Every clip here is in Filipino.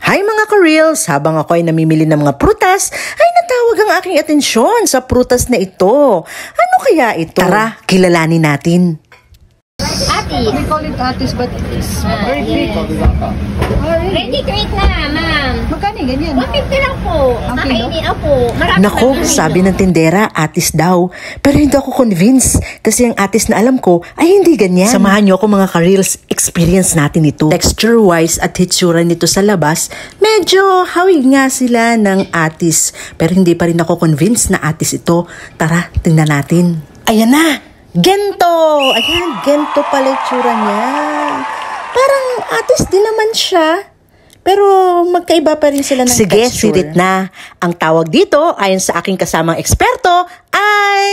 Hi mga ka-reels! Habang ako ay namimili ng mga prutas, ay natawag ang aking atensyon sa prutas na ito. Ano kaya ito? Tara, kilalanin natin. Atis. We call it atis, but it's very big. Ready to eat na, ma'am. Magkano ganyan? 150 lang po. Okay, no? Nakainin po. Marami Nako, sabi ng tindera, atis daw. Pero hindi ako convinced kasi ang atis na alam ko ay hindi ganyan. Samahan niyo ako mga ka-reels, experience natin ito. Texture-wise at hitsura nito sa labas, medyo hawig nga sila ng atis. Pero hindi pa rin ako convinced na atis ito. Tara, tingnan natin. Ayan na! Gento! Ayan, gento pala itsura niya. Parang atis din naman siya. Pero magkaiba pa rin sila ng texture. Sige, sirit na. Ang tawag dito, ayon sa aking kasamang eksperto, ay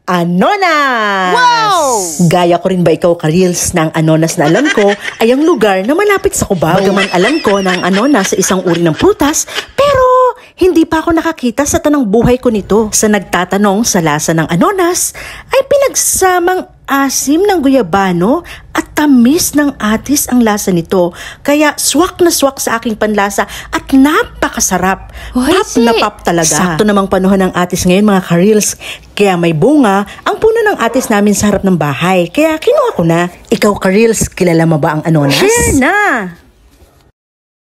Anonas! Wow! Gaya ko rin ba ikaw ka-reels na ang Anonas na alam ko ay ang lugar na malapit sa Cubao. Bagaman alam ko na ang Anonas sa isang uri ng prutas, pero hindi pa ako nakakita sa tanang buhay ko nito. Sa nagtatanong sa lasa ng Anonas, ay pinagsamang asim ng guyabano at tamis ng atis ang lasa nito. Kaya swak na swak sa aking panlasa at napakasarap. Pop na pop talaga. Sakto namang panahon ng atis ngayon mga ka-reels. Kaya may bunga ang puno ng atis namin sa harap ng bahay. Kaya kinuha ko na. Ikaw ka-reels, kilala mo ba ang Anonas? Share na!